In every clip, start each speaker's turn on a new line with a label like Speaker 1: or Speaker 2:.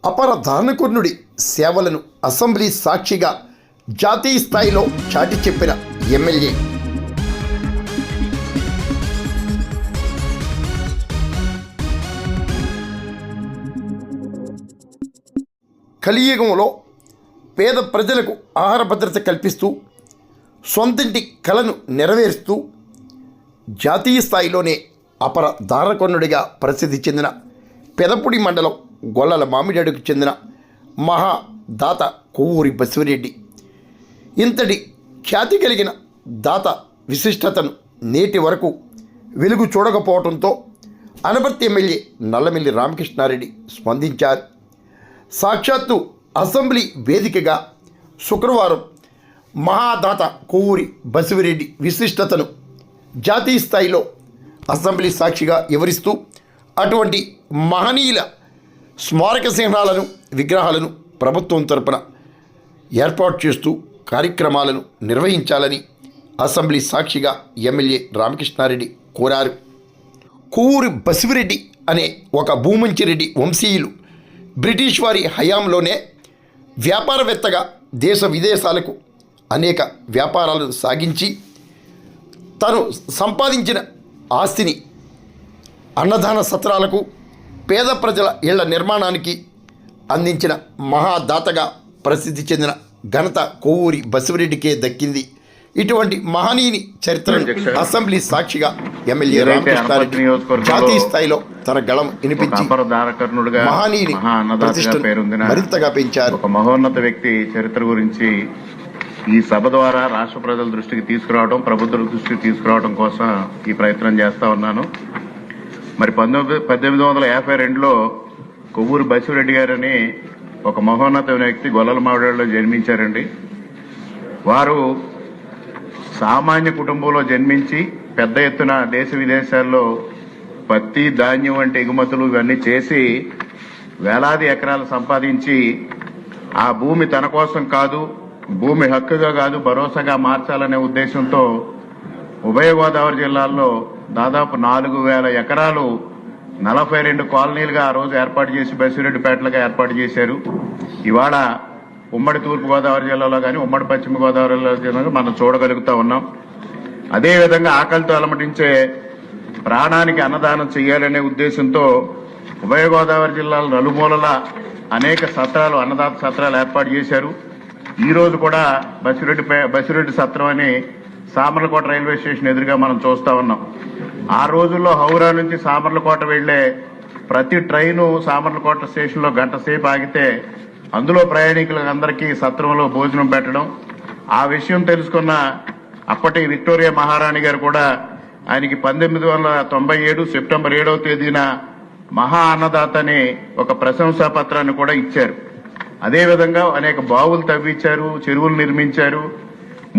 Speaker 1: అపర దానకుర్ణుడి సేవలను అసెంబ్లీ సాక్షిగా జాతీయ స్థాయిలో చాటి చెప్పిన ఎమ్మెల్యే. కలియుగంలో పేద ప్రజలకు ఆహార భద్రత కల్పిస్తూ సొంతింటి కలను నెరవేరుస్తూ జాతీయ స్థాయిలోనే అపర దానకుర్ణుడిగా ప్రసిద్ధి చెందిన పెదపూడి మండలం గొల్లల మామిడాడుకు చెందిన మహాదాత కొవ్వూరి బసిరెడ్డి. ఇంతటి ఖ్యాతి కలిగిన దాత విశిష్టతను నేటి వరకు వెలుగు చూడకపోవడంతో అనపర్తి ఎమ్మెల్యే నల్లమిల్లి రామకృష్ణారెడ్డి స్పందించారు. సాక్షాత్తు అసెంబ్లీ వేదికగా శుక్రవారం మహాదాత కొవ్వూరి బసిరెడ్డి విశిష్టతను జాతీయ స్థాయిలో అసెంబ్లీ సాక్షిగా వివరిస్తూ అటువంటి మహనీయుల స్మారక చిహ్నాలను విగ్రహాలను ప్రభుత్వం తరపున ఏర్పాటు చేస్తూ కార్యక్రమాలను నిర్వహించాలని అసెంబ్లీ సాక్షిగా ఎమ్మెల్యే రామకృష్ణారెడ్డి కోరారు. కొవ్వూరి బసిరెడ్డి అనే ఒక భూమంచిరెడ్డి వంశీయులు బ్రిటిష్ వారి హయాంలోనే వ్యాపారవేత్తగా దేశ విదేశాలకు అనేక వ్యాపారాలను సాగించి తను సంపాదించిన ఆస్తిని అన్నదాన సత్రాలకు పేద ప్రజల ఇళ్ల నిర్మాణానికి అందించిన మహాదాతగా ప్రసిద్ధి చెందిన ఘనత కొవ్వూరి బసిరెడ్డికే దక్కింది. ఇటువంటి మహనీయుని చరిత్రను అసెంబ్లీ సాక్షిగా ఎమ్మెల్యే రామకృష్ణారెడ్డి జాతీయ స్థాయిలో తన గళం వినిపించి మహనీయుని ప్రతిష్టను మరింతగా పెంచారు.
Speaker 2: ఒక మహోన్నత వ్యక్తి చరిత్ర గురించి ఈ సభ ద్వారా రాష్ట్ర ప్రజల దృష్టికి తీసుకురావడం, ప్రభుత్వ దృష్టికి తీసుకురావడం కోసం ఈ ప్రయత్నం చేస్తా ఉన్నాను. మరి 1852లో కొవ్వూరి బసిరెడ్డి గారని ఒక మహోన్నత వ్యక్తి గొల్లల మామిడాడులో జన్మించారండి. వారు సామాన్య కుటుంబంలో జన్మించి పెద్ద ఎత్తున దేశ విదేశాల్లో పత్తి, ధాన్యం వంటి ఎగుమతులు ఇవన్నీ చేసి వేలాది ఎకరాలు సంపాదించి ఆ భూమి తన కోసం కాదు, భూమి హక్కుగా కాదు, భరోసాగా మార్చాలనే ఉద్దేశంతో ఉభయ గోదావరి జిల్లాల్లో దాదాపు 4000 ఎకరాలు 42 కాలనీలుగా ఆ రోజు ఏర్పాటు చేసి బసిరెడ్డిపేటలుగా ఏర్పాటు చేశారు. ఇవాళ ఉమ్మడి తూర్పు గోదావరి జిల్లాలో కానీ ఉమ్మడి పశ్చిమ గోదావరి జిల్లాలో మనం చూడగలుగుతా ఉన్నాం. అదేవిధంగా ఆకలితో అలమటించే ప్రాణానికి అన్నదానం చేయాలనే ఉద్దేశంతో ఉభయ గోదావరి జిల్లాలో నలుమూలల అనేక సత్రాలు, అన్నదాత సత్రాలు ఏర్పాటు చేశారు. ఈ రోజు కూడా బసిరెడ్డి సత్రం అని సామర్లకోట రైల్వే స్టేషన్ ఎదురుగా మనం చూస్తా ఉన్నాం. ఆ రోజుల్లో హౌరా నుంచి సామర్లకోట వెళ్లే ప్రతి ట్రైను సామర్లకోట స్టేషన్లో గంట సేపు ఆగితే అందులో ప్రయాణికులందరికీ సత్రంలో భోజనం పెట్టడం, ఆ విషయం తెలుసుకున్న అప్పటి విక్టోరియా మహారాణి గారు కూడా ఆయనకి 1997 సెప్టెంబర్ 7వ తేదీన మహా అన్నదాత అని ఒక ప్రశంసా పత్రాన్ని కూడా ఇచ్చారు. అదేవిధంగా అనేక బావులు తవ్వించారు, చెరువులు నిర్మించారు.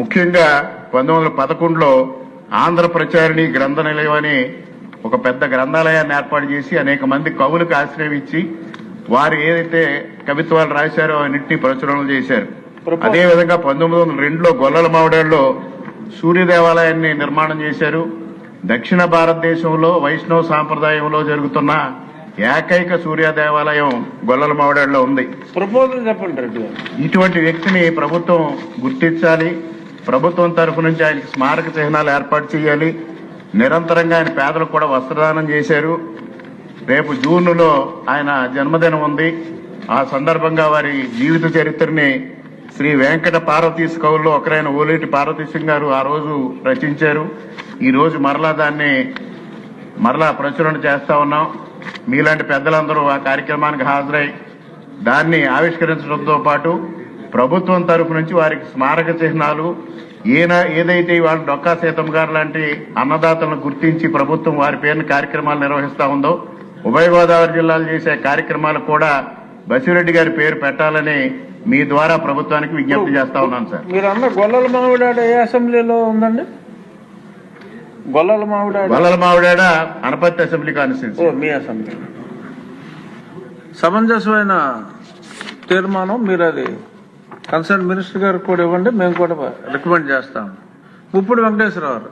Speaker 2: ముఖ్యంగా 1911లో ఆంధ్ర ప్రచారిణి గ్రంథ నిలయం అని ఒక పెద్ద గ్రంథాలయాన్ని ఏర్పాటు చేసి అనేక మంది కవులకు ఆశ్రయం ఇచ్చి వారు ఏదైతే కవిత్వాలు రాశారో అన్నింటినీ ప్రచురణ చేశారు. అదేవిధంగా 1902లో గొల్లల మామిడాడులో సూర్య దేవాలయాన్ని నిర్మాణం చేశారు. దక్షిణ భారతదేశంలో వైష్ణవ సాంప్రదాయంలో జరుగుతున్న ఏకైక సూర్య దేవాలయం గొల్లల మామిడాడులో ఉంది.
Speaker 3: ప్రపోజల్ చెప్పండి.
Speaker 2: ఇటువంటి వ్యక్తిని ప్రభుత్వం గుర్తించాలి. ప్రభుత్వం తరఫు నుంచి ఆయనకి స్మారక చిహ్నాలు ఏర్పాటు చేయాలి. నిరంతరంగా ఆయన పేదలకు కూడా వస్త్రదానం చేశారు. రేపు జూన్లో ఆయన జన్మదినం ఉంది. ఆ సందర్భంగా వారి జీవిత చరిత్రని శ్రీ వెంకట పార్వతీశ కవుల్లో ఒకరైన ఓలేటి పార్వతీశం గారు ఆ రోజు రచించారు. ఈ రోజు మరలా ప్రచురణ చేస్తా ఉన్నాం. మీలాంటి పెద్దలందరూ ఆ కార్యక్రమానికి హాజరై దాన్ని ఆవిష్కరించడంతో పాటు ప్రభుత్వం తరఫు నుంచి వారికి స్మారక చిహ్నాలు ఏదైతే ఇవాళ డొక్కా సీతమ్మ గారు లాంటి అన్నదాతలను గుర్తించి ప్రభుత్వం వారి పేరున కార్యక్రమాలు నిర్వహిస్తా ఉందో, ఉభయ గోదావరి జిల్లాలు చేసే కార్యక్రమాలకు కూడా బసిరెడ్డి గారి పేరు పెట్టాలని మీ ద్వారా ప్రభుత్వానికి విజ్ఞప్తి చేస్తా ఉన్నాను సార్.
Speaker 3: మీరు అన్న గొల్లల మామిడాడ ఏ అసెంబ్లీలో ఉందండి? గొల్లల
Speaker 2: మామిడాడ అనపర్తి అసెంబ్లీ కాన్స్టిట్యూన్సీ.
Speaker 3: మీ అసెంబ్లీ సమంజసమైన తీర్మానం. మీరు అది కన్సర్న్ మినిస్టర్ గారికి కూడా ఇవ్వండి, మేము కూడా రికమెండ్ చేస్తాం. ముప్పుడు వెంకటేశ్వరరావు.